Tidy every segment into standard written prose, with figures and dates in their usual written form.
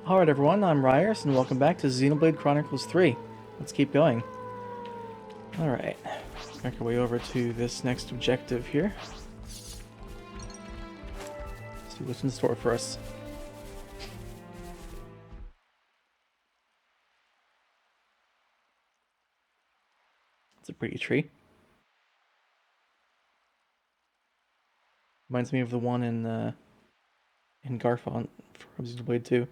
Alright everyone, I'm Ryers, and welcome back to Xenoblade Chronicles 3. Let's keep going. Alright, make our way over to this next objective here. See what's in store for us. It's a pretty tree. Reminds me of the one in Garfont from Xenoblade 2.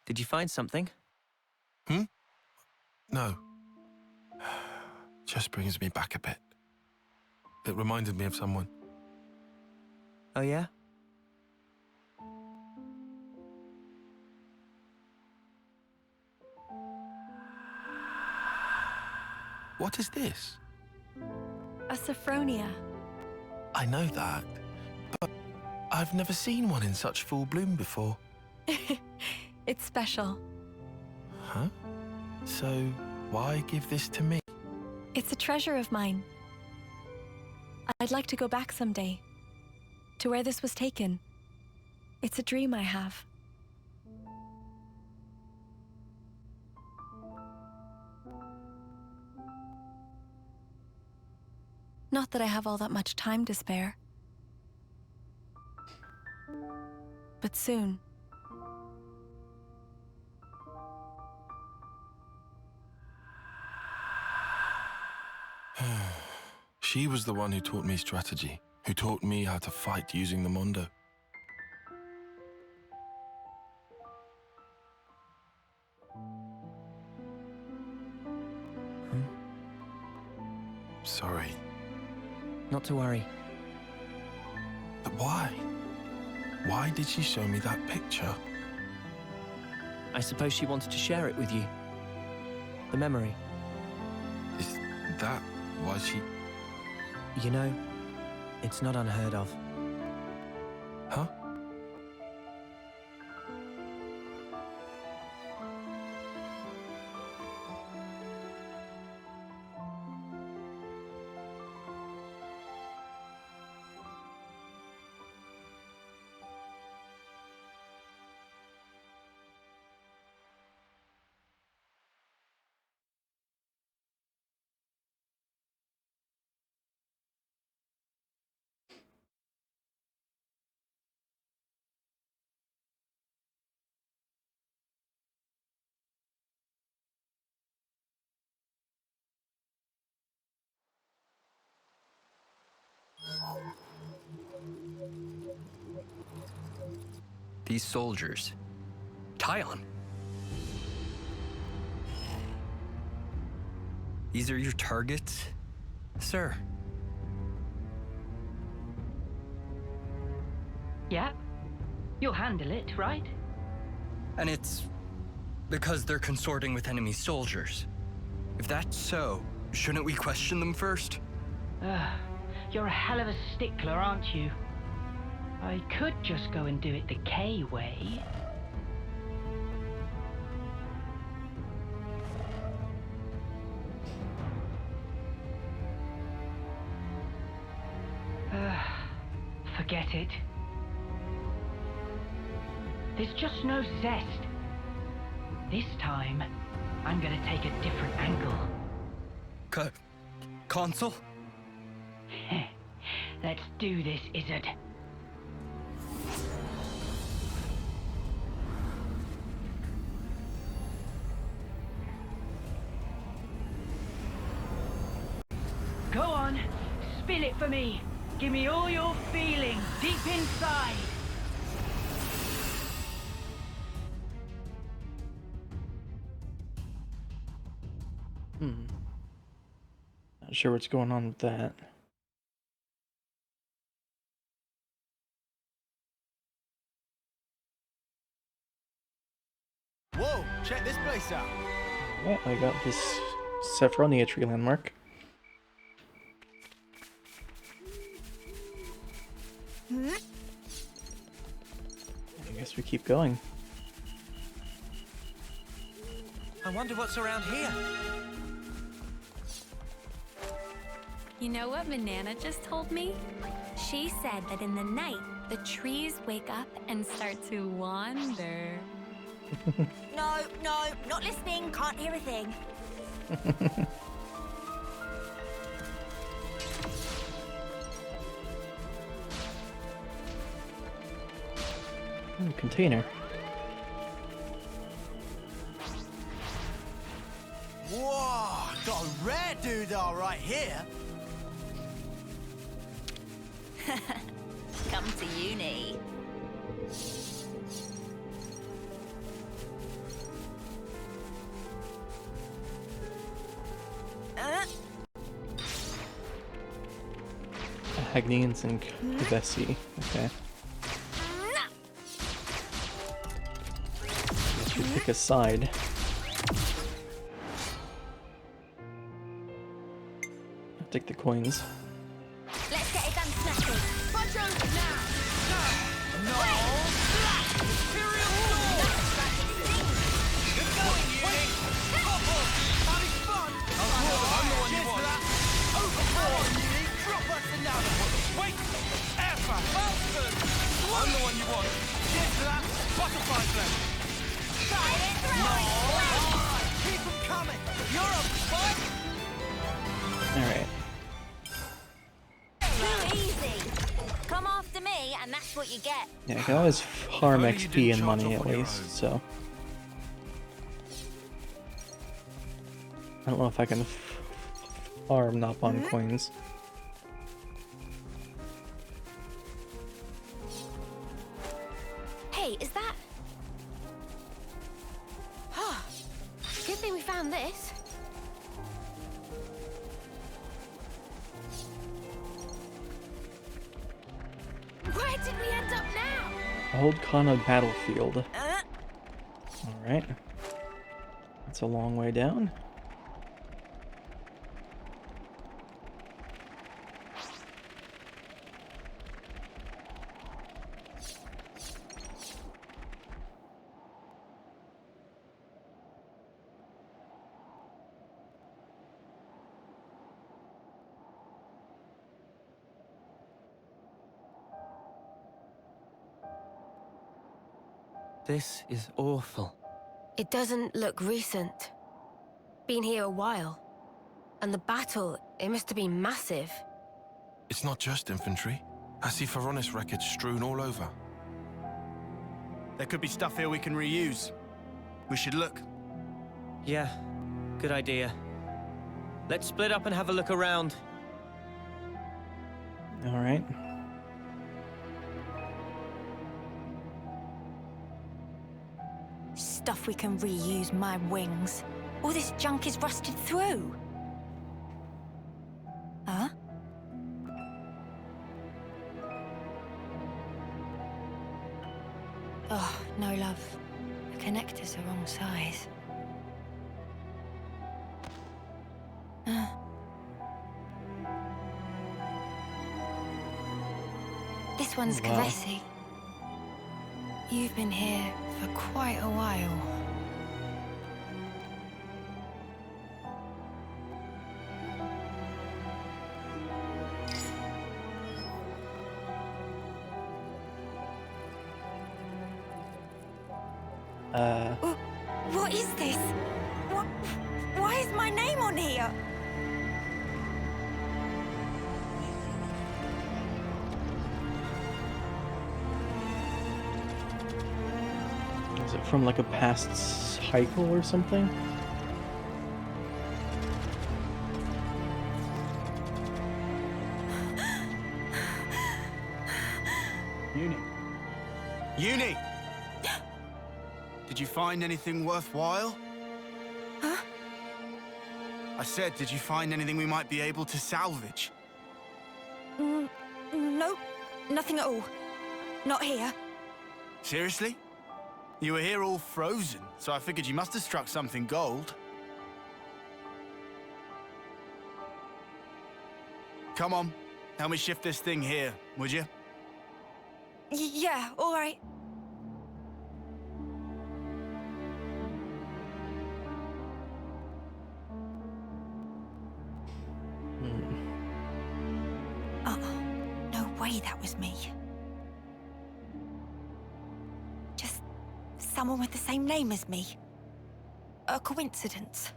Did you find something? No. Just brings me back a bit. It reminded me of someone. Oh yeah? What is this? A Sophronia. I know that, but I've never seen one in such full bloom before. It's special. Huh? So, why give this to me? It's a treasure of mine. I'd like to go back someday, to where this was taken. It's a dream I have. Not that I have all that much time to spare. But soon. She was the one who taught me strategy, who taught me how to fight using the Mondo. Sorry. Not to worry. But why? Why did she show me that picture? I suppose she wanted to share it with you. The memory. Is that why she... You know, it's not unheard of. Huh? These soldiers. Tyon! These are your targets, sir? Yeah. You'll handle it, right? And it's because they're consorting with enemy soldiers. If that's so, shouldn't we question them first? You're a hell of a stickler, aren't you? I could just go and do it the K way. Forget it. There's just no zest. This time, I'm gonna take a different angle. Consul? Let's do this, Izzard. Go on, spill it for me. Give me all your feelings deep inside. Not sure what's going on with that. Whoa, check this place out. Yeah, I got this Sophronia tree landmark. I guess we keep going. I wonder what's around here. You know what Banana just told me? She said that in the night, the trees wake up and start to wander. No, not listening. Can't hear a thing. Ooh, container. Whoa, got a rare doodah right here. Come to uni. Hagnians and Kvesi. Okay. Let's you pick a side. I'll take the coins. Let's get it done, snappy. Punch over now. No. Imperial sword. You're going, Uni. Having fun. I'm the one you want. Overboard, Uni. Drop us another. Wait. Ever. Bastard. I'm the one you want. Cheers to that. Butterfly blade. No. Keep them coming. You're a bug. Alright. Too easy. Come after me, and that's what you get. Yeah, I can always farm XP and money at least, so. I don't know if I can farm Napon coins. Hey, is that... Good thing we found this. Where did we end up now? Old Kana battlefield. Alright. That's a long way down. This is awful. It doesn't look recent. Been here a while. And the battle, it must have been massive. It's not just infantry. I see Feronis wreckage strewn all over. There could be stuff here we can reuse. We should look. Yeah, good idea. Let's split up and have a look around. Alright. Stuff we can reuse, my wings. All this junk is rusted through. Huh? Oh, no, love. The connector's the wrong size. This one's Wow. Kvesi. You've been here for quite a while. What is this? Why is my name on here? Is it from like a past cycle or something? Uni! Did you find anything worthwhile? Huh? I said, did you find anything we might be able to salvage? No, nothing at all. Not here. Seriously? You were here all frozen, so I figured you must have struck something gold. Come on, help me shift this thing here, would you? Yeah, all right. way that was me. Just someone with the same name as me. A coincidence.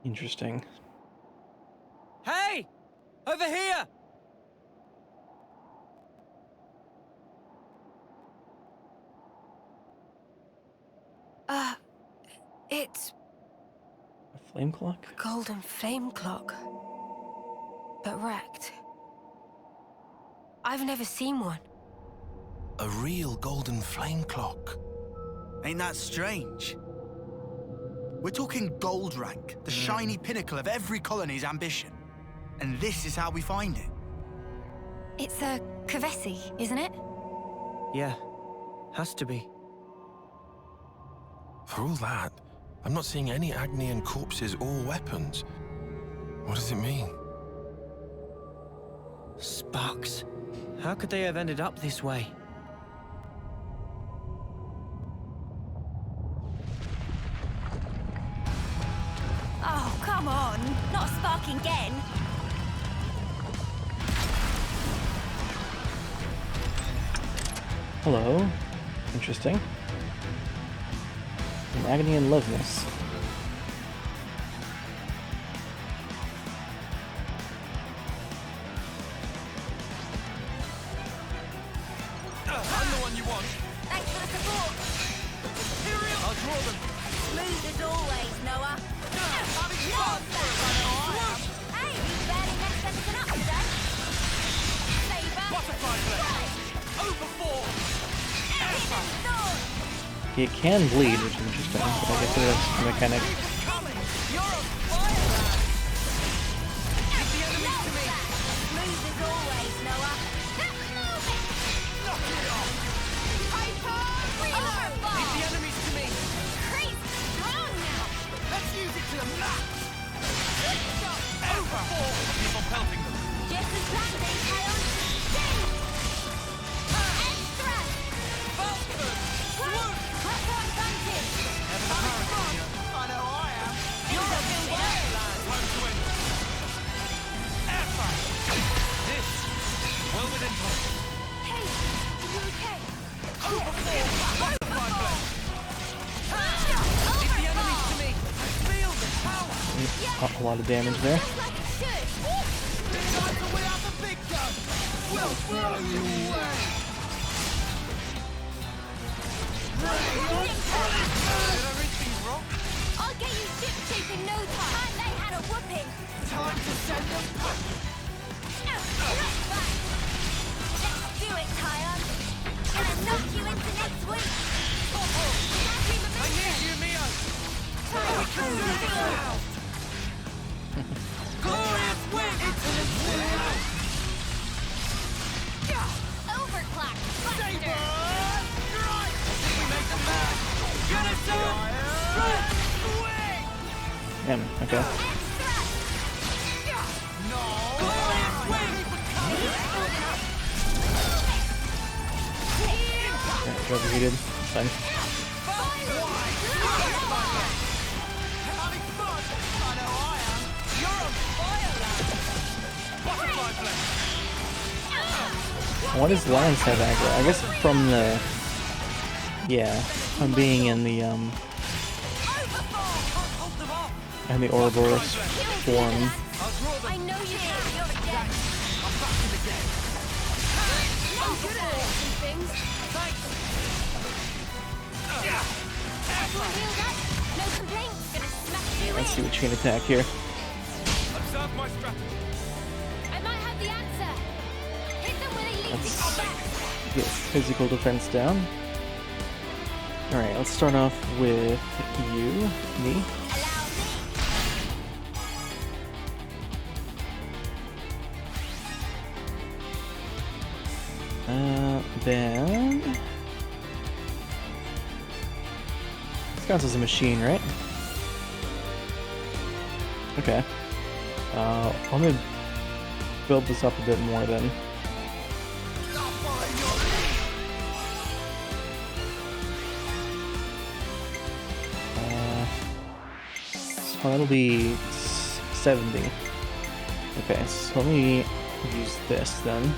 Interesting. Hey! Over here! It's A flame clock? a golden flame clock. But wrecked. I've never seen one. A real golden flame clock. Ain't that strange? We're talking gold rank, the shiny pinnacle of every colony's ambition. And this is how we find it. It's a Kavesi, isn't it? Yeah, has to be. For all that, I'm not seeing any Agnian corpses or weapons. What does it mean? Sparks. How could they have ended up this way? Oh, come on. Not sparking again. Hello. Interesting. An agony and loveness. I'm the one you want. Thanks for the support. Imperial! I'll draw them. Smooth as always, Noah. Having Not fun! that. Hey, you barely messed anything up today. Saber. Butterfly blade! Overboard! Hidden sword. It can bleed, which is interesting, but I guess it is a mechanic. Coming! You're a fireman! Give the enemies to me! Smooth as always, Noah. Knock it off! Hyper reload. Give the enemies to me! Creep strong now. Let's use it to the max! Overboard! Keep on pelting them! Just as planned, Chaos. Ding. Extra. Falcon! Swoop. Proper advantage. I know I am! You're a fireman! Time to end it! Airfire! This well within touch. Hey, are you okay? Overboard! Butterfly blade! Give the enemies to me! I feel the power! A lot of damage there. Just like it should. Time to win out the big gun! We'll blow you away! Did I read things wrong? I'll get you ship shape in no time. And they had a whooping. Time to send them back! Right back. Let's do it, Kion. Gonna knock you into next week. Happy I need you, Mio! Glorious win! Overclock. Saber! Buster. Strike! We make them mad! Unison! Strike! Swing! Damn, okay. Extra. No! Glorious win! Alright, overheated. Fine. Having fun! I know I am! You're a fireman! Butterfly blade! What does Lance have aggro? I guess from the... Yeah, from being in the, Can't hold them off! in the Ouroboros form. I'll draw them! I know you did. You're a dead. I'm back in the game! Overboard and things. Thanks! Everyone healed up. No complaints. Gonna smash you Let's see in. what you can attack here. Observe my strategy! I might have the answer. Hit them where they lead to combat. Get physical defense down. Alright, let's start off with you, me. Allow me. Then... This counts as a machine, right? Okay. I'm gonna build this up a bit more then. Oh, that'll be 70. Okay, so let me use this then.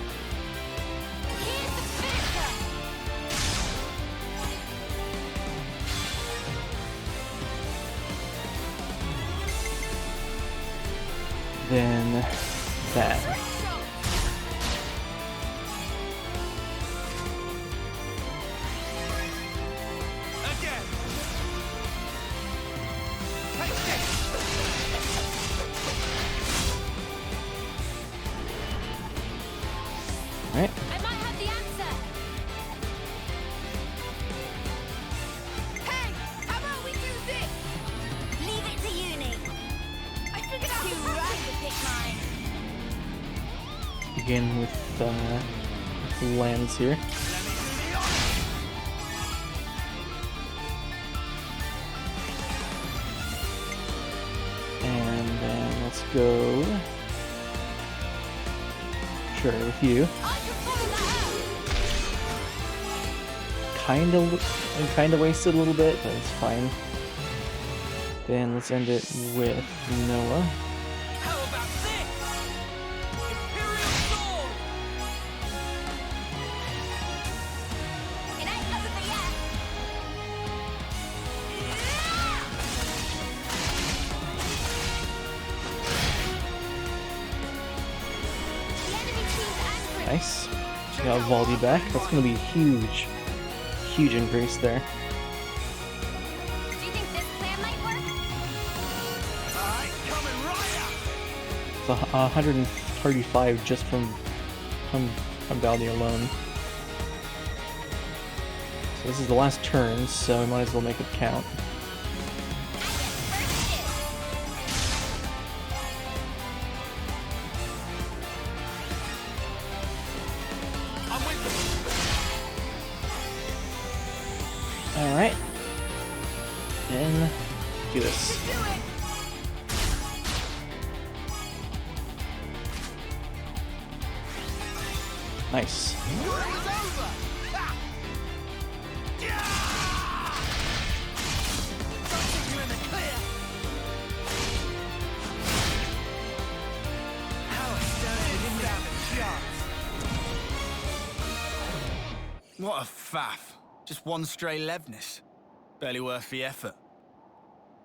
Then that. Alright. I might have the answer. Hey, how about we do this? Leave it to uni. I figured out too right to pick mine. Begin with lands here. And then let's go. Sure, with you. Kinda wasted a little bit, but it's fine. Then let's end it with Noah. How about this? Imperial Sword! It ain't over yet. The enemy team's angry. Nice. Got Valdi back. That's gonna be huge. Huge increase there. Do you think this plan might work? Coming right up. It's 135 just from Valdi alone. So this is the last turn, so we might as well make it count. I'm with them. Alright. And do this. Nice. What a faff. Just one stray Levnis. Barely worth the effort.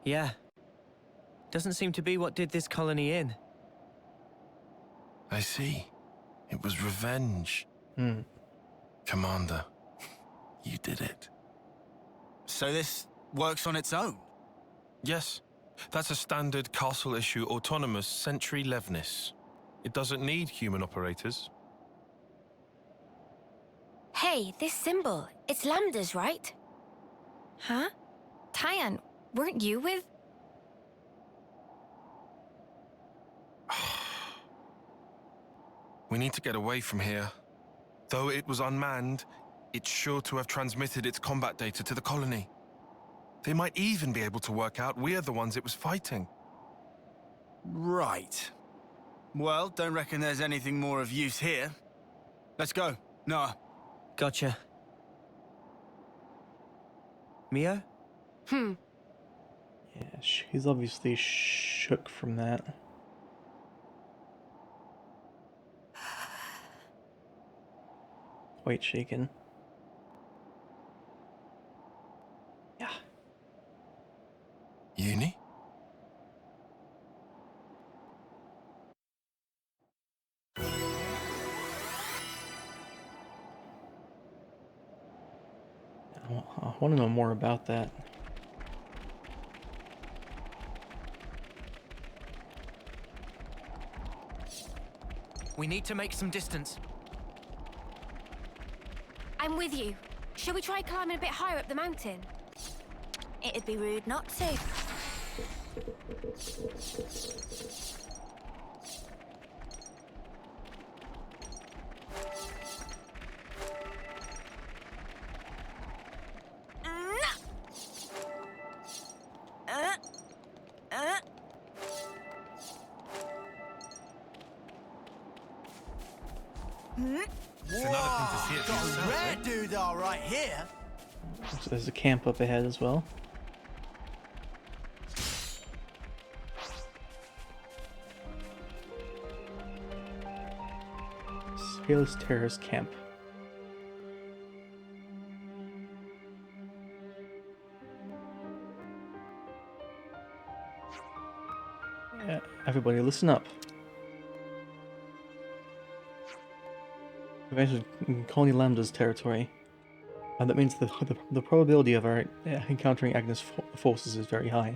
Yeah. Doesn't seem to be what did this colony in. I see. It was revenge. Commander, you did it. So this works on its own? Yes, that's a standard castle-issue autonomous Sentry Levnis. It doesn't need human operators. Hey, this symbol. It's Lambda's, right? Huh? Tyan, weren't you with... We need to get away from here. Though it was unmanned, it's sure to have transmitted its combat data to the colony. They might even be able to work out we're the ones it was fighting. Right. Well, don't reckon there's anything more of use here. Let's go. Noah. Gotcha. Mio? Yeah, she's obviously shook from that. Quite shaken. Yeah. Uni? I want to know more about that. We need to make some distance. I'm with you. Shall we try climbing a bit higher up the mountain? It'd be rude not to. It's another thing to see it for yourself, Rare doodah right here. So there's a camp up ahead as well. Payless Terrorist Camp. Everybody listen up. We've entered Colony Lambda's territory. And that means the probability of our encountering Agnes forces is very high.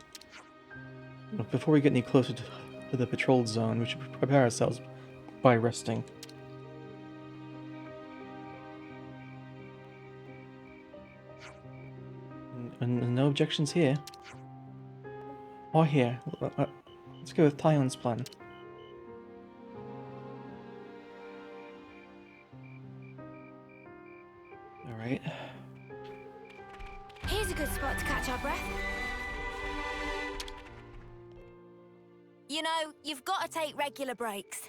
Before we get any closer to the patrolled zone, we should prepare ourselves by resting. And no objections here. Or here. Let's go with Tyon's plan. Alright. Here's a good spot to catch our breath. You know, you've got to take regular breaks.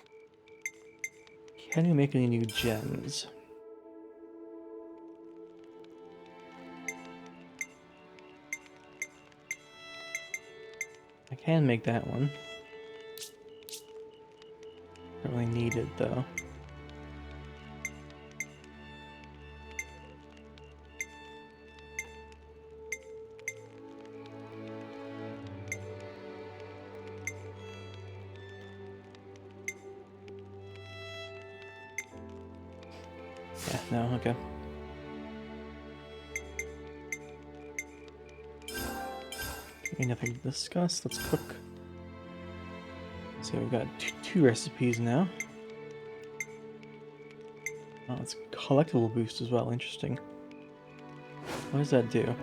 Can we make any new gens? I can make that one. Don't really need it though. Yeah, no, okay. Okay, nothing to discuss. Let's cook. So we've got two recipes now. Oh, it's a collectible boost as well. Interesting. What does that do?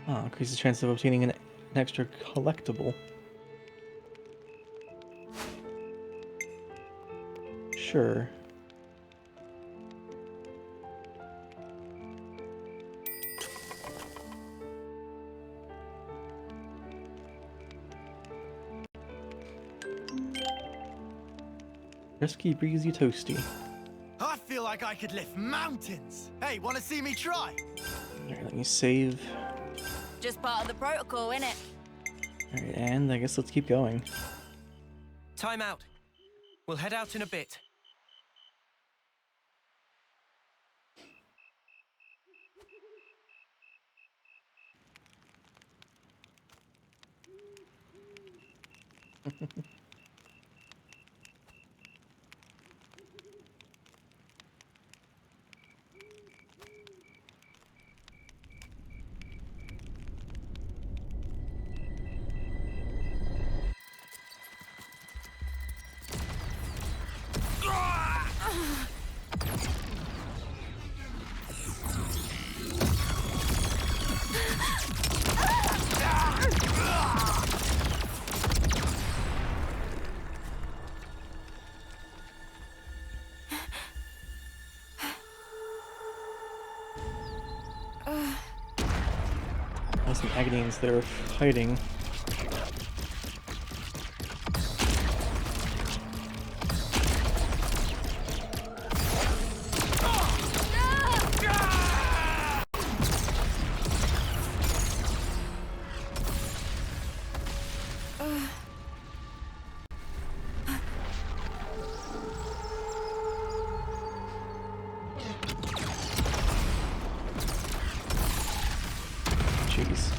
Ah, increases the chance of obtaining an extra collectible. Sure. Risky, breezy, toasty. I feel like I could lift mountains. Hey, want to see me try? Alright, let me save. Just part of the protocol, innit? Alright, and I guess let's keep going. Time out. We'll head out in a bit. There's some Aghanines that are fighting. Jeez.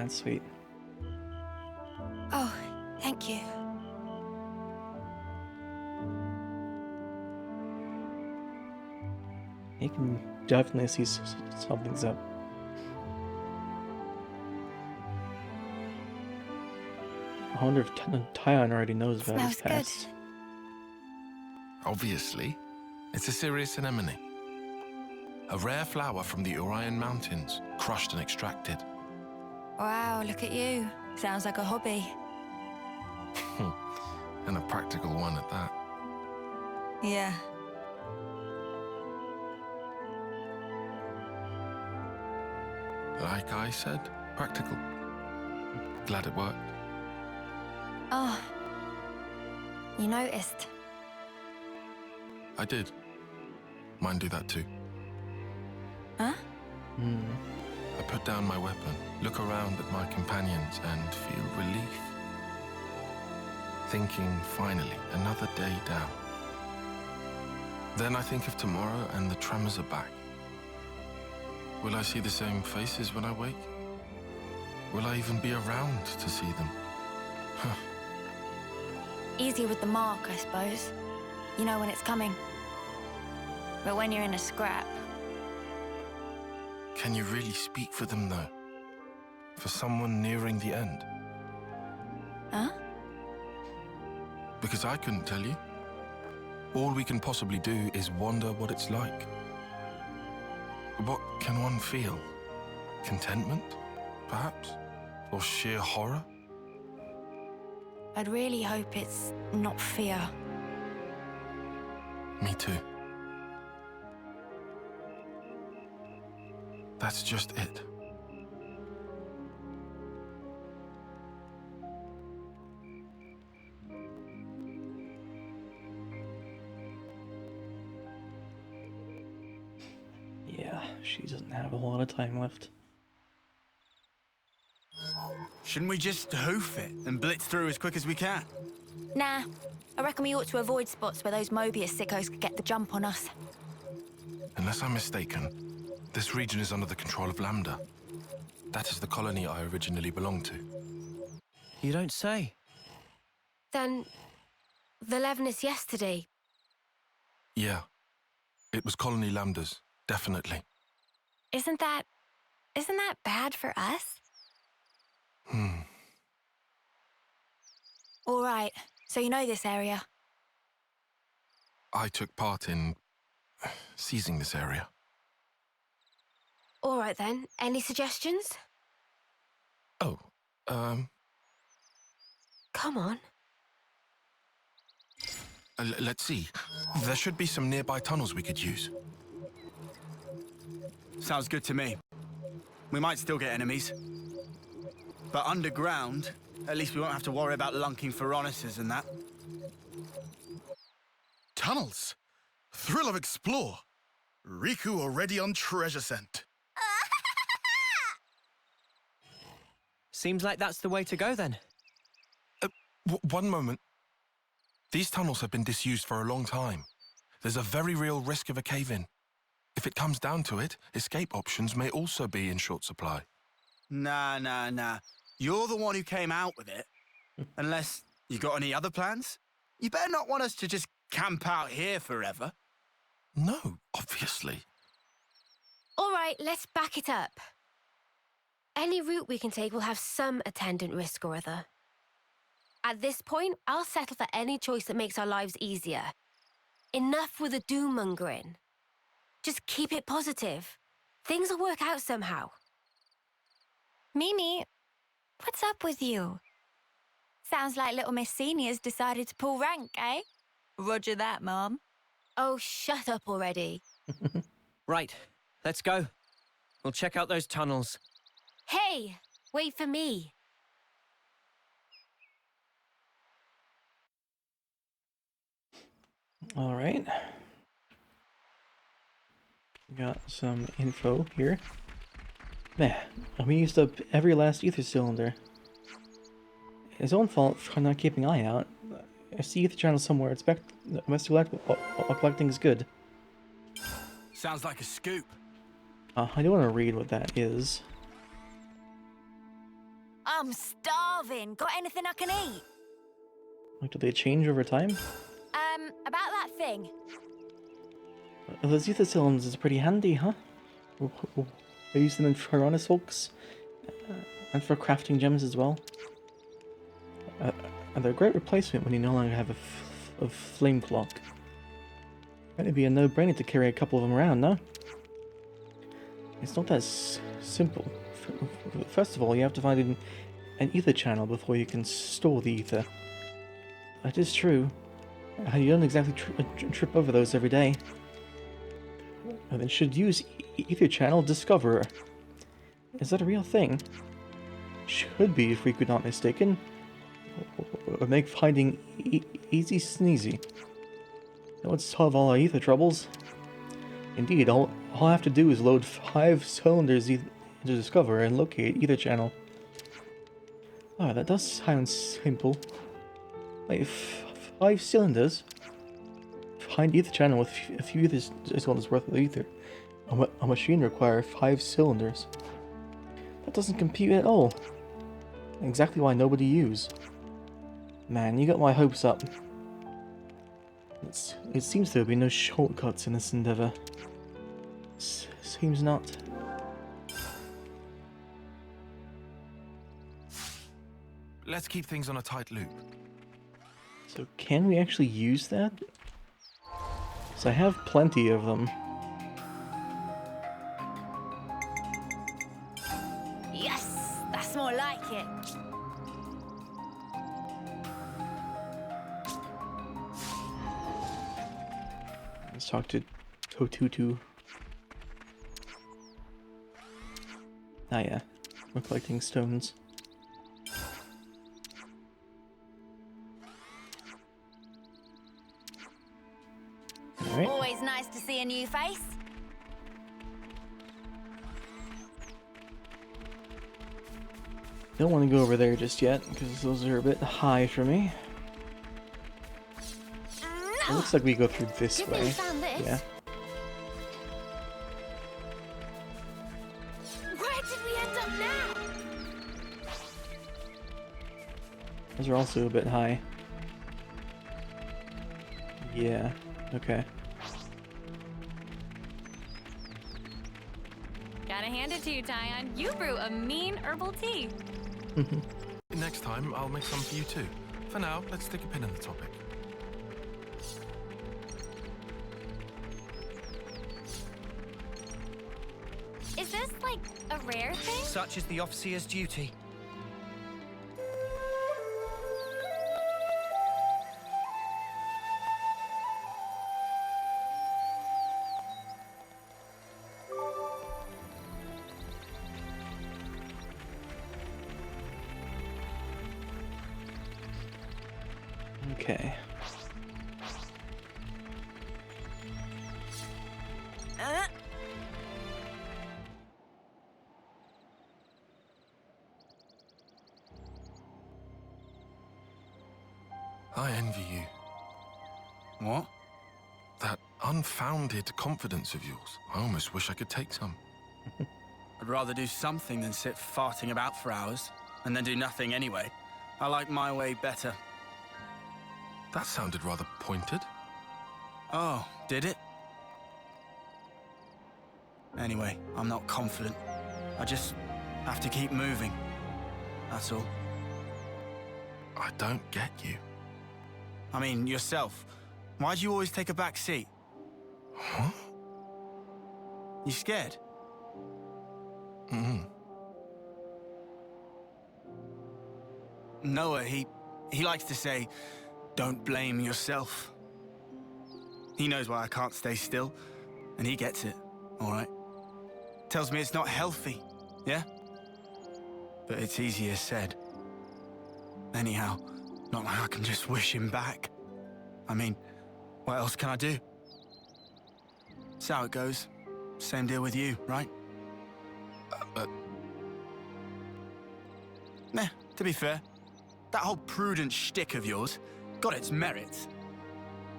That's sweet. Oh, thank you. You can definitely see something's up. I wonder if Tyon already knows about his Smells good. past. Obviously, it's a serious anemone. A rare flower from the Orion Mountains, crushed and extracted. Wow, look at you. Sounds like a hobby. And a practical one at that. Yeah. Like I said, practical. Glad it worked. Oh. You noticed. I did. Mine do that too. Huh? I put down my weapon, look around at my companions, and feel relief. Thinking, finally, another day down. Then I think of tomorrow and the Tremors are back. Will I see the same faces when I wake? Will I even be around to see them? Easier with the mark, I suppose. You know when it's coming. But when you're in a scrap... Can you really speak for them, though? For someone nearing the end? Huh? Because I couldn't tell you. All we can possibly do is wonder what it's like. What can one feel? Contentment, perhaps? Or sheer horror? I'd really hope it's not fear. Me too. That's just it. Yeah, she doesn't have a lot of time left. Shouldn't we just hoof it and blitz through as quick as we can? Nah. I reckon we ought to avoid spots where those Mobius sickos could get the jump on us. Unless I'm mistaken, this region is under the control of Lambda. That is the colony I originally belonged to. You don't say. Then, the Levinus yesterday. Yeah. It was Colony Lambda's, definitely. Isn't that bad for us? All right. So you know this area? I took part in seizing this area. All right then. Any suggestions? Oh, Come on. let's see. There should be some nearby tunnels we could use. Sounds good to me. We might still get enemies. But underground, at least we won't have to worry about lunking Phoroneses and that. Tunnels. Thrill of explore. Riku already on treasure scent. Seems like that's the way to go then. One moment. These tunnels have been disused for a long time. There's a very real risk of a cave-in. If it comes down to it, escape options may also be in short supply. Nah. You're the one who came out with it. Unless you got any other plans? You better not want us to just camp out here forever. No, obviously. All right, let's back it up. Any route we can take will have some attendant risk or other. At this point, I'll settle for any choice that makes our lives easier. Enough with the doom-mongering. Just keep it positive. Things will work out somehow. Mimi, what's up with you? Sounds like little Miss Senior's decided to pull rank, eh? Roger that, Mom. Oh, shut up already. Right, let's go. We'll check out those tunnels. Hey, wait for me. All right. Got some info here. Man, we used up every last ether cylinder. His own fault for not keeping an eye out. I see ether channel somewhere. Expect collecting is good. Sounds like a scoop. I do want to read what that is. I'm starving. Got anything I can eat? Like, do they change over time? About that thing. Those ether cylinders are pretty handy, huh? I use them in Piranha's hulks, and for crafting gems as well. And they're a great replacement when you no longer have a flame clock. It'd be a no-brainer to carry a couple of them around, no? It's not that simple. First of all, you have to find an ether channel before you can store the ether. That is true. You don't exactly trip over those every day. And then should use ether channel discoverer. Is that a real thing? Should be, if we could not mistaken. Or make finding easy sneezy. That would solve all our ether troubles. Indeed, all I have to do is load 5 cylinders into Discover and locate ether channel. Ah, that does sound simple. Wait, 5 cylinders? Find ether channel with a few ether cylinders worth of ether. A machine requires 5 cylinders. That doesn't compute at all. Exactly why nobody use. Man, you got my hopes up. It seems there will be no shortcuts in this endeavor. Seems not. Let's keep things on a tight loop. So can we actually use that? Because I have plenty of them. Yes, that's more like it. Let's talk to Totutu. Ah yeah, we're collecting stones. Alright. Always nice to see a new face. Don't want to go over there just yet, because those are a bit high for me. It looks like we go through this Good way. thing you found this. Yeah. Where did we end up now? Those are also a bit high. Yeah, okay. Gotta hand it to you, Tyon. You brew a mean herbal tea. Next time, I'll make some for you too. For now, let's stick a pin in the topic. Is this like a rare thing? Such is the officer's duty. Okay. I envy you. What? That unfounded confidence of yours. I almost wish I could take some. I'd rather do something than sit farting about for hours, and then do nothing anyway. I like my way better. That sounded rather pointed. Oh, did it? Anyway, I'm not confident. I just have to keep moving. That's all. I don't get you. I mean, yourself. Why do you always take a back seat? Huh? You scared? Noah, he likes to say, don't blame yourself. He knows why I can't stay still, and he gets it, all right? Tells me it's not healthy, yeah? But it's easier said. Anyhow, not like I can just wish him back. I mean, what else can I do? That's how it goes. Same deal with you, right? Nah, to be fair, that whole prudent shtick of yours got its merits.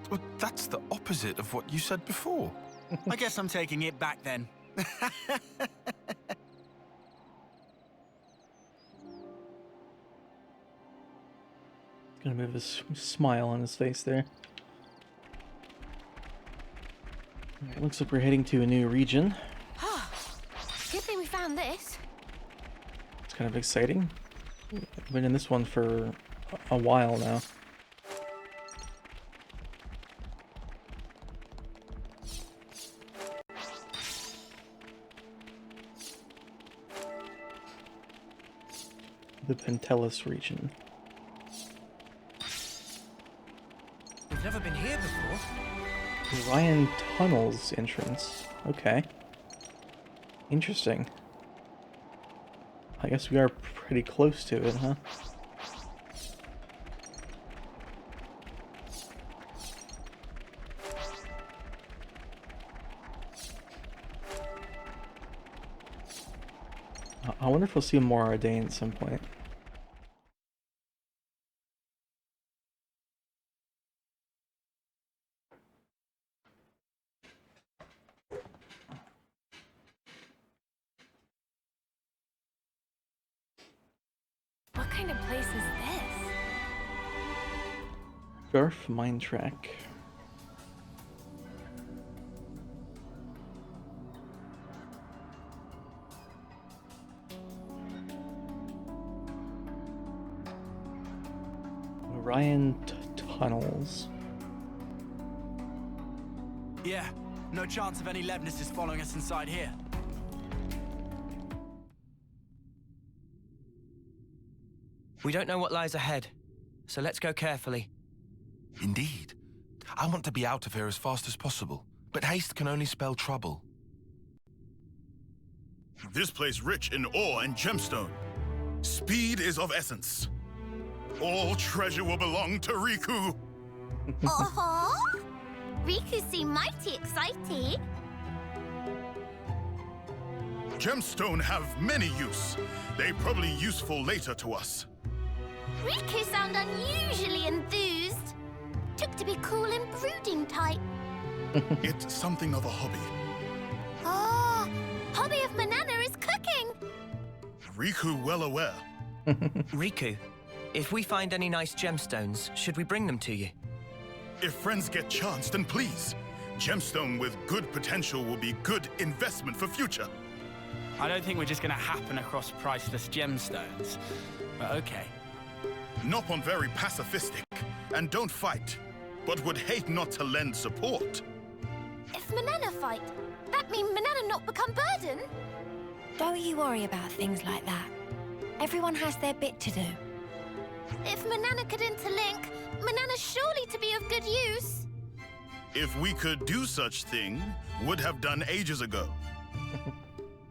Well, that's the opposite of what you said before. I guess I'm taking it back then. Got a bit of a smile on his face there. Alright, looks like we're heading to a new region. Good thing we found this. It's kind of exciting. I've been in this one for a while now. The Pentelis region. We've never been here before. Orion Tunnels entrance. Okay. Interesting. I guess we are pretty close to it, huh? I wonder if we'll see more Ardain at some point. What kind of place is this? Garf Mine Track. Orion Tunnels. Yeah, no chance of any Levnesses following us inside here. We don't know what lies ahead, so let's go carefully. Indeed. I want to be out of here as fast as possible, but haste can only spell trouble. This place rich in ore and gemstone. Speed is of essence. All treasure will belong to Riku. Uh-huh. Riku seem mighty excited. Gemstone have many use. They probably useful later to us. Riku sound unusually enthused. Took to be cool and brooding type. It's something of a hobby. Oh, hobby of Manana is cooking. Riku well aware. Riku, if we find any nice gemstones, should we bring them to you? If friends get chance, then please. Gemstone with good potential will be good investment for future. I don't think we're just gonna happen across priceless gemstones. But okay. Nopon very pacifistic, and don't fight, but would hate not to lend support. If Manana fight, that mean Manana not become burden? Don't you worry about things like that. Everyone has their bit to do. If Manana could interlink, Manana surely to be of good use. If we could do such thing, would have done ages ago.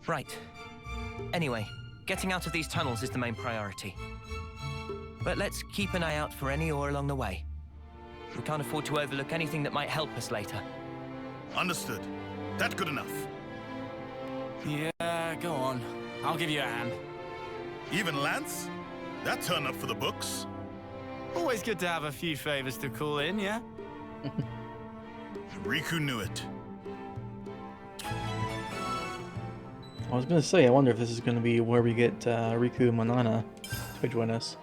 Right. Anyway, getting out of these tunnels is the main priority. But let's keep an eye out for any ore along the way. We can't afford to overlook anything that might help us later. Understood. That good enough. Yeah, go on. I'll give you a hand. Even Lance? That turn up for the books. Always good to have a few favors to call in, yeah? Riku knew it. I was gonna say, I wonder if this is gonna be where we get Riku and Manana to join us.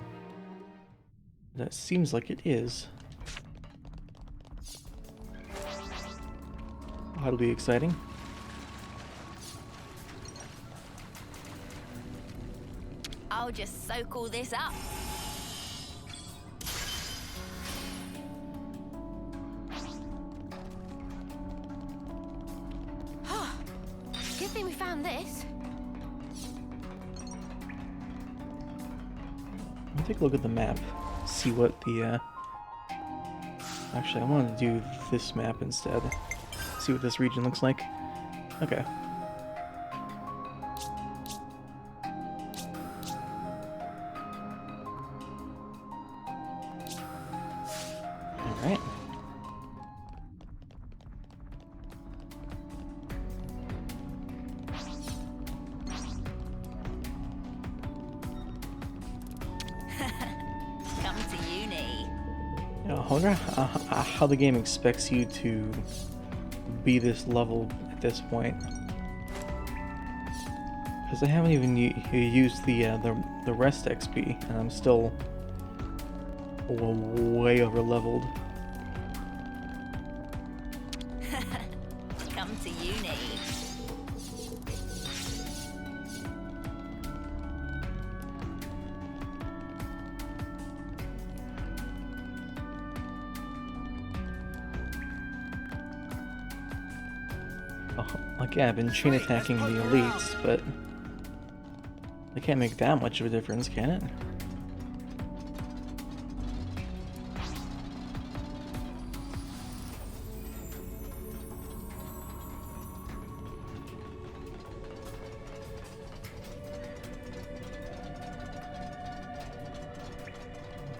That seems like it is. That'll be exciting. I'll just soak all this up. Good thing we found this. Let me take a look at the map. See what the actually, I want to do this map instead. See what this region looks like. Okay. Alright. Come to uni. Yeah, I wonder how the game expects you to be this level at this point. Because I haven't even used the rest XP, and I'm still way over leveled. Come to uni. Oh, like, yeah, I've been chain attacking the elites, but they can't make that much of a difference, can it?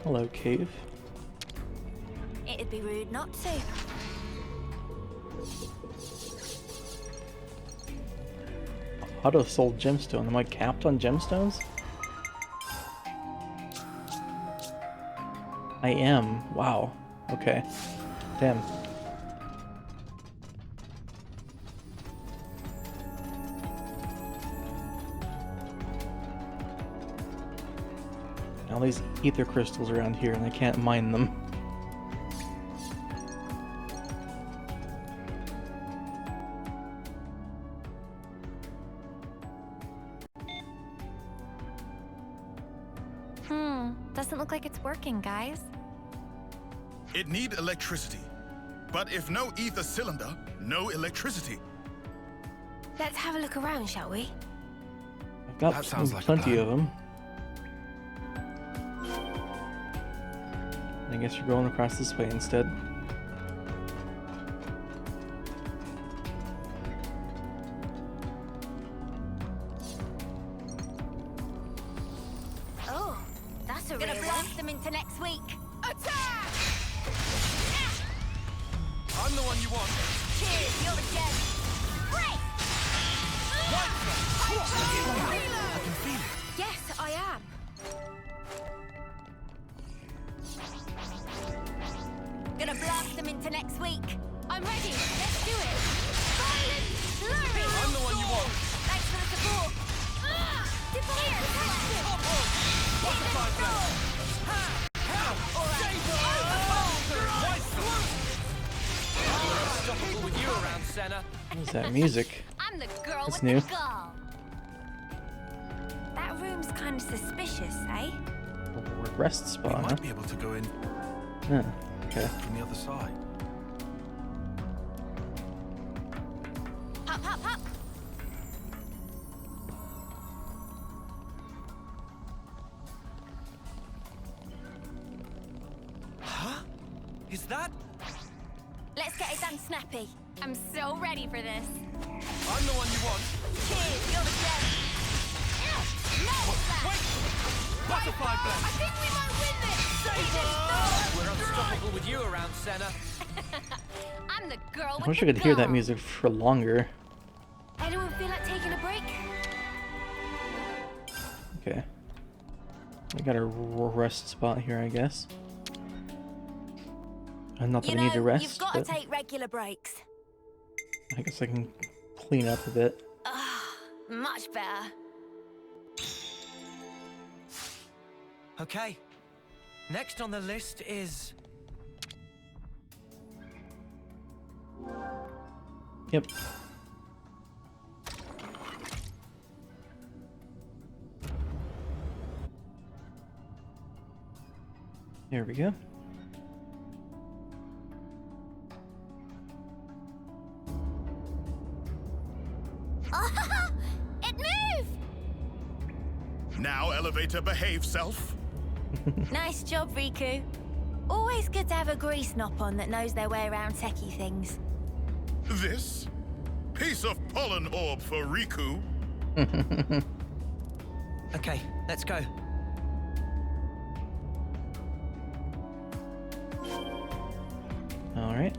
Hello, cave. It'd be rude not to. Auto sold gemstone. Am I capped on gemstones? I am. Wow. Okay. Damn. All these ether crystals around here and I can't mine them. Doesn't look like it's working, guys. It need electricity. But if no ether cylinder, no electricity. Let's have a look around, shall we? I've got That sounds like a plenty plan. of them. I guess you're going across this way instead. Oh, that's a Gonna real blast one. them into next week. Attack! I'm the one you want. Cheers, you're the dead. Break! I can feel it. Yes, I am. Gonna blast them into next week. I'm ready. Let's do it. Violent flurry. I'm the one you want. Thanks for the support. Divine protection. Unstoppable with you around, Senna. What is that music? I'm the girl That's with new. the gall. That room's kind of suspicious, eh? Rest We spot, huh? might be able to go in Huh. Okay. from the other side. Hop, hop, hop. Huh? Is that? Let's get it done snappy. I'm so ready for this. I'm the one you want. Cheers, you're the dead. No! Butterfly blast! I think we might win this! We're unstoppable with you around, Senna. I'm the girl I with wish I the could hear that gall. music for longer. Anyone feel like taking a break? Okay. We got a rest spot here, I guess. Not that You I need to know, rest, you've got to but take regular breaks. I guess I can clean up a bit. Much better. Okay. Next on the list is... Yep. There we go. It moved! Now, elevator, behave self. Nice job, Riku. Always good to have a grease knop on that knows their way around techie things. This piece of pollen orb for Riku. Okay, let's go. All right.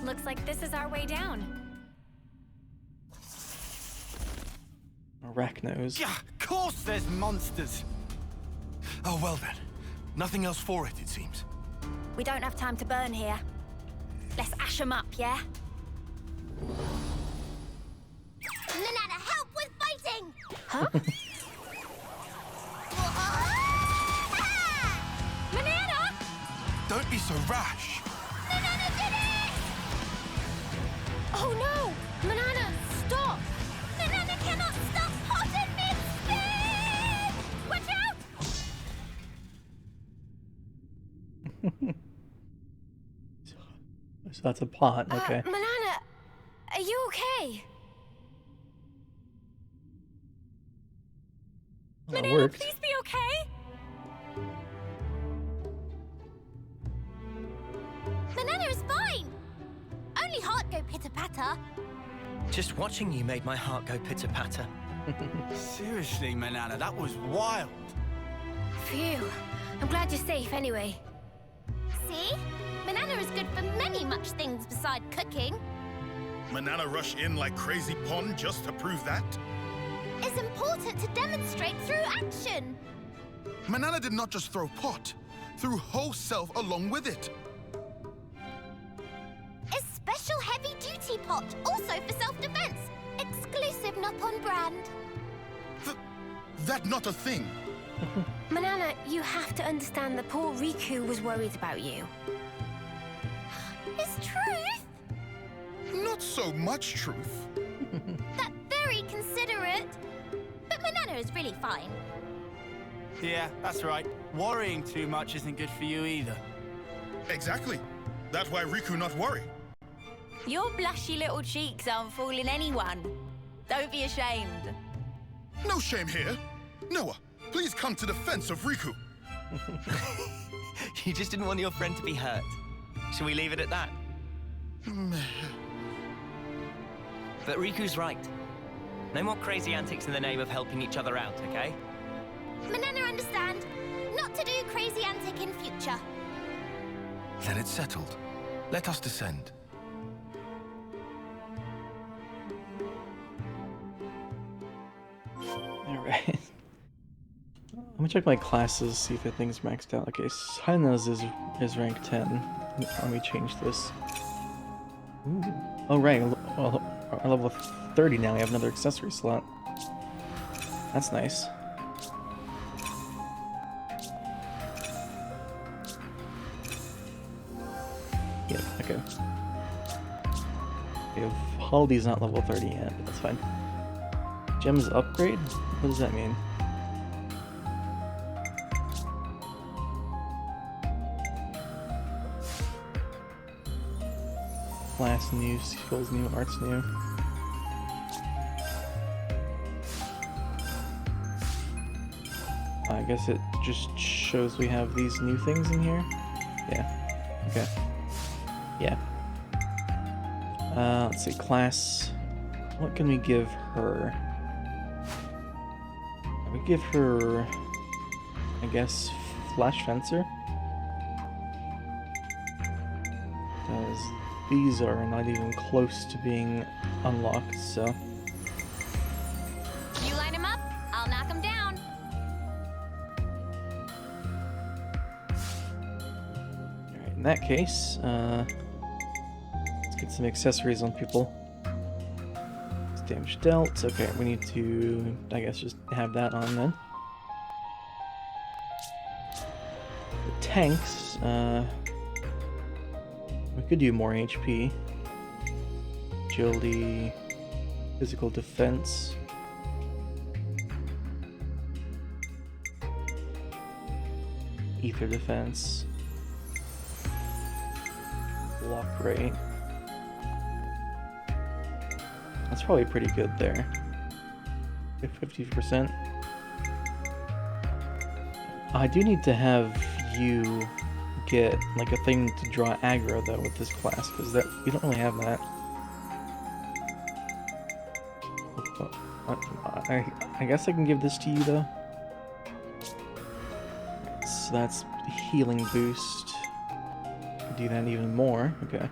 Looks like this is our way down. Arachnos. Yeah, of course there's monsters. Oh, well then. Nothing else for it seems. We don't have time to burn here. Let's ash them up, yeah? Nanana, help with fighting! Huh? Banana! Don't be so rash. Nanana did it! Oh no! Banana, stop! Banana cannot stop hot in mid-spin! Watch out! So that's a pot, okay. Banana, are you okay? Well, that Banana, worked. please be okay. Banana is fine! Only heart go pitter-patter. Just watching you made my heart go pitter-patter. Seriously, Manana, that was wild. Phew. I'm glad you're safe anyway. See? Banana is good for many much things beside cooking. Manana rush in like crazy pond just to prove that? It's important to demonstrate through action. Manana did not just throw pot, threw whole self along with it. A special heavy-duty pot, also for self-defense. Exclusive Nopon brand. That not a thing. Manana, you have to understand that poor Riku was worried about you. It's truth! Not so much truth. That's very considerate. But Manana is really fine. Yeah, that's right. Worrying too much isn't good for you either. Exactly. That's why Riku not worry. Your blushy little cheeks aren't fooling anyone. Don't be ashamed. No shame here. Noah, please come to defense of Riku. You just didn't want your friend to be hurt. Shall we leave it at that? But Riku's right. No more crazy antics in the name of helping each other out, okay? Manana understand. Not to do crazy antic in future. Then it's settled. Let us descend. Alright. Let me check my classes, see if everything's maxed out. Okay, Hana's is rank 10. Let me change this. Ooh. Oh right, well, our level 30 now, we have another accessory slot. That's nice. Yeah, okay. We have Holly's not level 30 yet, but that's fine. Gems upgrade? What does that mean? Class new, skills new, arts new. I guess it just shows we have these new things in here. Yeah. Okay. Yeah. Let's see, class. What can we give her? We give her, I guess, Flash Fencer. Because these are not even close to being unlocked, so. You line them up, I'll knock them down. Alright, in that case, let's get some accessories on people. Damage dealt. Okay, we need to, I guess, just have that on then. The tanks, we could do more HP. Agility, physical defense. Ether defense. Block rate. That's probably pretty good there. 50%. I do need to have you get like a thing to draw aggro though with this class, because that we don't really have that. I guess I can give this to you though. So that's healing boost. Do that even more. Okay.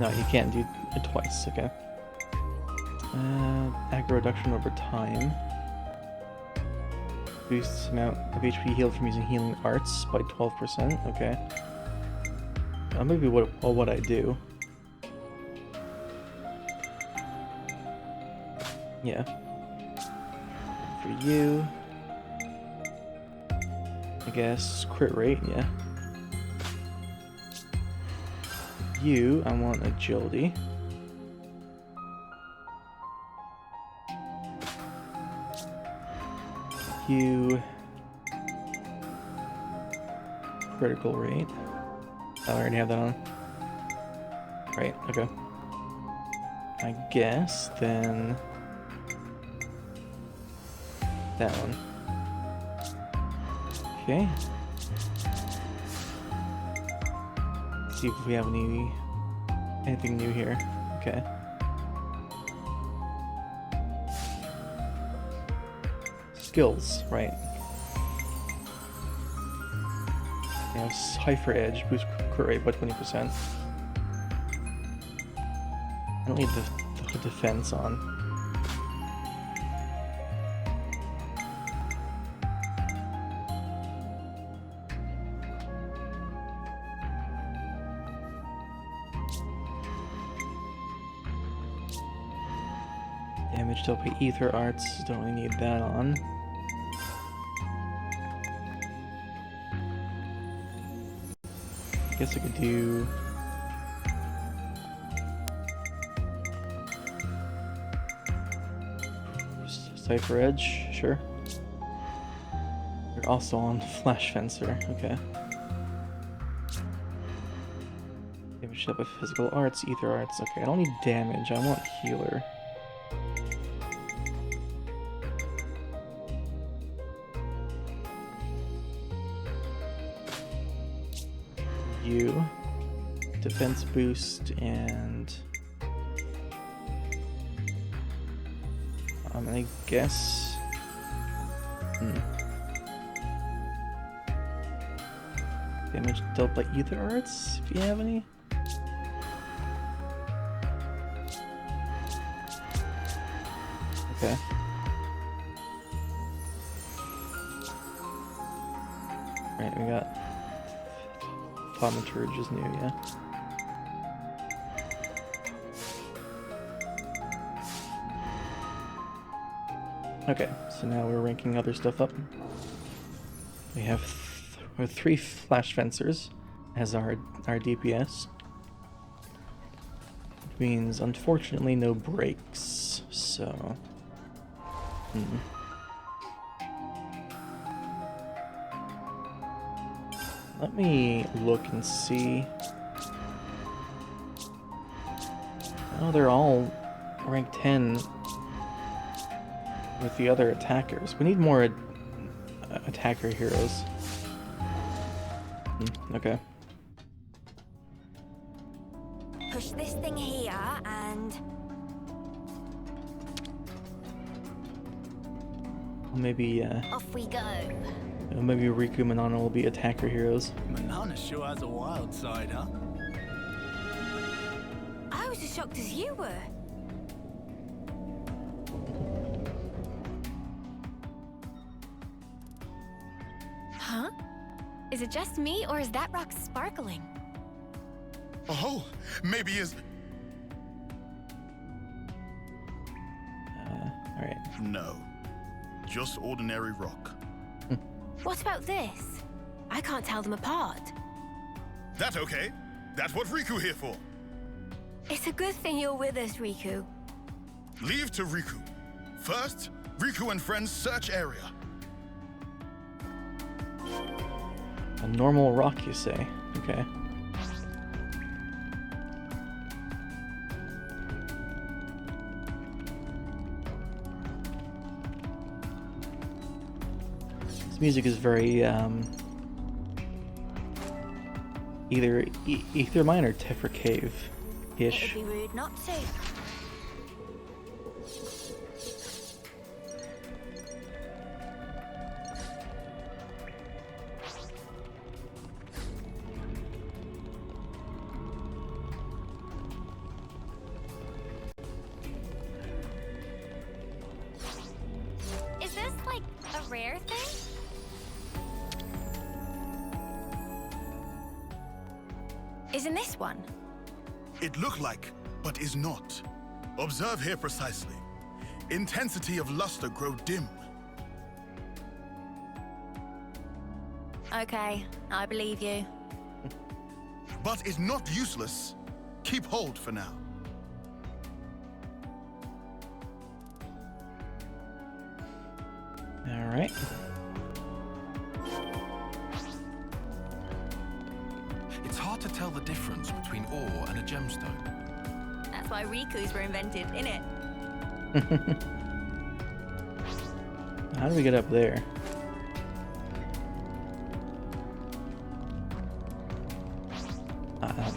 No, you can't do it twice, okay. Aggro reduction over time. Boosts amount of HP healed from using healing arts by 12%. Okay. Maybe what I do. Yeah. For you, I guess crit rate. Yeah. You, I want agility. You, critical rate. Oh, I already have that on. Right, okay. I guess then that one. Okay. Let's see if we have anything new here. Okay. Skills, right. Yeah, Cipher Edge, boost crit rate by 20%. I don't need the defense on. Damage to pay Ether Arts, don't really need that on. Guess I could do Cipher Edge, sure. You're also on Flash Fencer, okay. Damage up with Physical Arts, Ether Arts, okay. I don't need damage, I want Healer. You, defense boost, and I guess damage dealt by Ether Arts, if you have any. Okay. Right, we got Thaumaturge is new, yeah. Okay, so now we're ranking other stuff up. We have three Flash Fencers as our DPS. Which means, unfortunately, no breaks, so... Let me look and see. Oh, they're all rank 10 with the other attackers. We need more attacker heroes. Okay. Push this thing here and... Maybe, off we go. Maybe Riku and Manana will be attacker heroes. Manana sure has a wild side, huh? I was as shocked as you were. Huh? Is it just me, or is that rock sparkling? Oh, maybe is. Alright. No, just ordinary rock. What about this? I can't tell them apart. That's okay. That's what Riku here for. It's a good thing you're with us, Riku. Leave to Riku. First, Riku and friends search area. A normal rock, you say? Okay. This music is very, either mine or Tefra Cave-ish. It'd be rude not to. Isn't this one? It looked like, but is not. Observe here precisely. Intensity of luster grow dim. Okay, I believe you. But is not useless. Keep hold for now. All right. It's hard to tell the difference between ore and a gemstone. That's why Rikus were invented, innit? How do we get up there?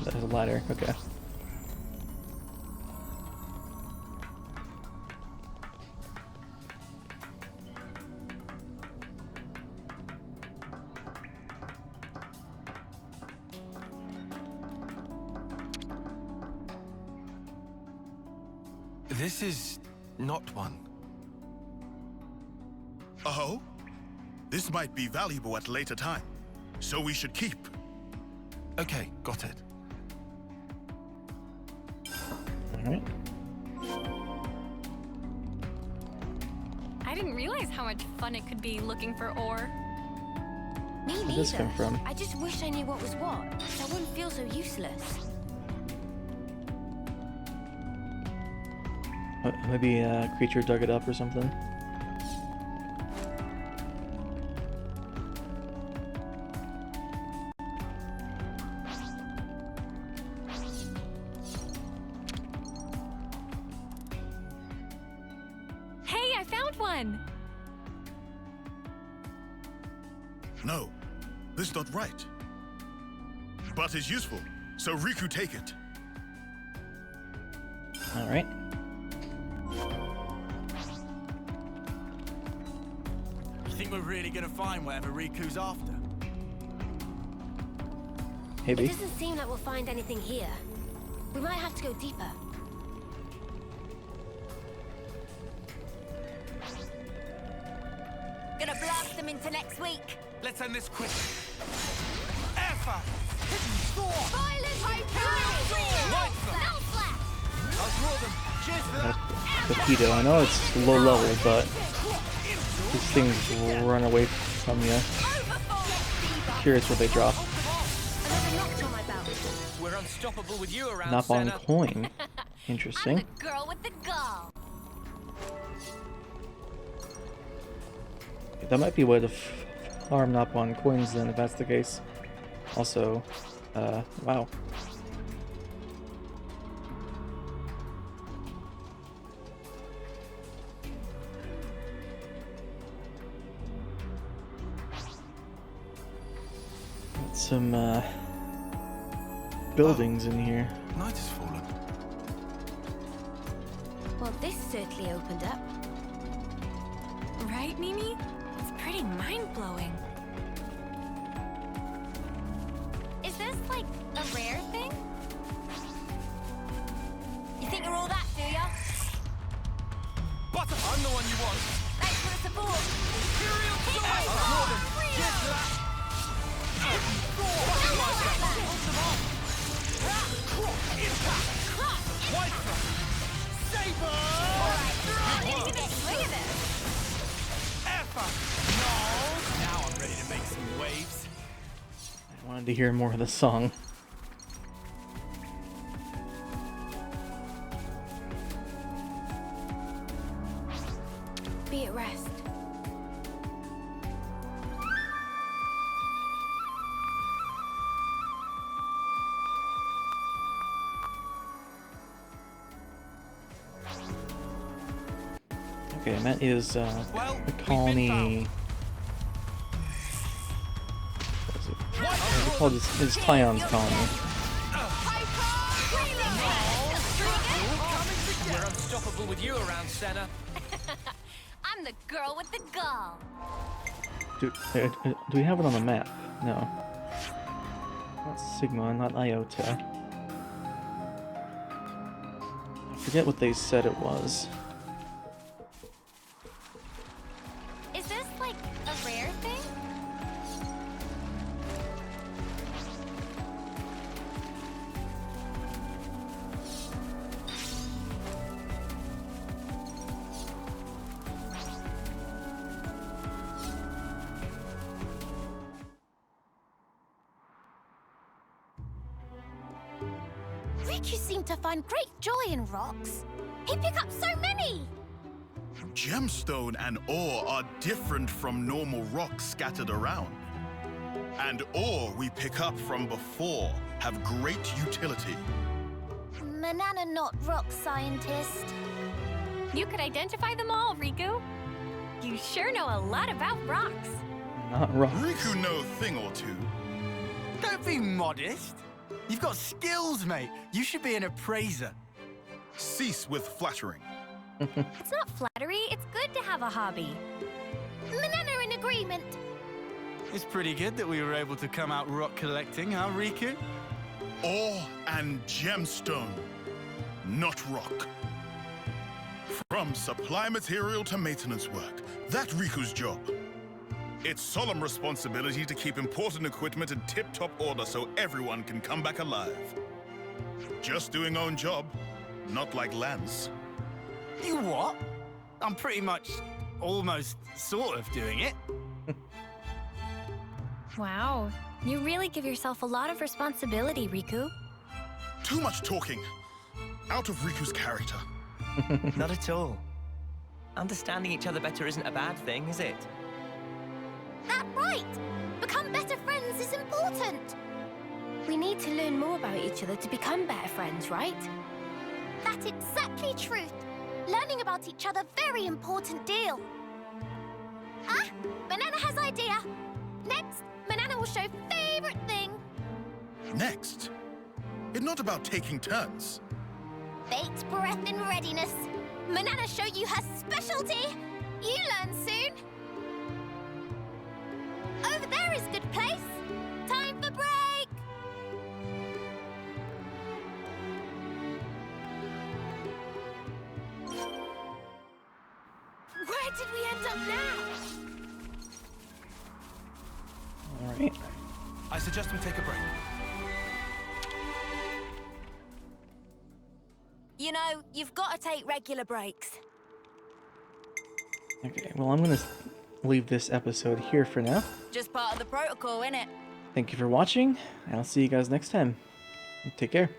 There's a ladder. Okay. This is not one. Oh? This might be valuable at a later time, so we should keep. Okay, got it. All right. I didn't realize how much fun it could be looking for ore. Me Where'd this come neither. from? I just wish I knew what was what, so I wouldn't feel so useless. Maybe a creature dug it up or something. Hey, I found one! No, this is not right. But is useful, so Riku take it. All right. You think we're really gonna find whatever Riku's after? Maybe. It doesn't seem like we'll find anything here. We might have to go deeper. Gonna blast them into next week. Let's end this quick. Alpha! Hidden sword! Violent I'll draw them. Cheers for that. Torpedo. I know it's low level, but these things will run away from you. Curious what they drop. Another notch on my belt. We're unstoppable with you around, Not on Senna. coin. I'm Interesting. the girl with the gall. That might be a way to farm not on coins then, if that's the case. Also, wow. Got some buildings in here. Night has fallen. Well, this certainly opened up. Right, Mimi? It's pretty mind-blowing. Is this, like, a rare thing? You think you're all that, do ya? Butter, I'm the one you want. Thanks for the support. Imperial sword! I'll draw them. Cheers for that. White thrust. Saber! Alpha! No! Now I'm ready to make some waves. I wanted to hear more of the song. Be at rest. Okay, and that is Well, the we've been colony. What is it? They call this Tyon's colony. We're unstoppable with you around, Senna. I'm the girl with the gall. Do we have it on the map? No. Not Sigma, not Iota. I forget what they said it was. Is this, like, a rare thing? Riku seemed to find great joy in rocks. He'd pick up so many! Gemstone and ore are different from normal rocks scattered around. And ore we pick up from before have great utility. Manana not rock scientist. You could identify them all, Riku. You sure know a lot about rocks. Not rocks. Riku know a thing or two. Don't be modest. You've got skills, mate. You should be an appraiser. Cease with flattering. It's not flattery, it's good to have a hobby. Manana in agreement. It's pretty good that we were able to come out rock collecting, huh, Riku? Ore and gemstone, not rock. From supply material to maintenance work, that's Riku's job. It's solemn responsibility to keep important equipment in tip-top order so everyone can come back alive. Just doing own job, not like Lance. You what? I'm pretty much, almost, sort of doing it. Wow, you really give yourself a lot of responsibility, Riku. Too much talking. Out of Riku's character. Not at all. Understanding each other better isn't a bad thing, is it? That's right! Become better friends is important. We need to learn more about each other to become better friends, right? That's exactly truth. Learning about each other very important deal. Ah, Banana has idea. Next, Banana will show favorite thing. Next, it's not about taking turns. Fate, breath, and readiness. Banana show you her specialty. You learn soon. Over there is good place. Time for break. Where did we end up now? Alright. I suggest we take a break. You know, you've got to take regular breaks. Okay, well, I'm gonna leave this episode here for now. Just part of the protocol, innit? Thank you for watching, and I'll see you guys next time. Take care.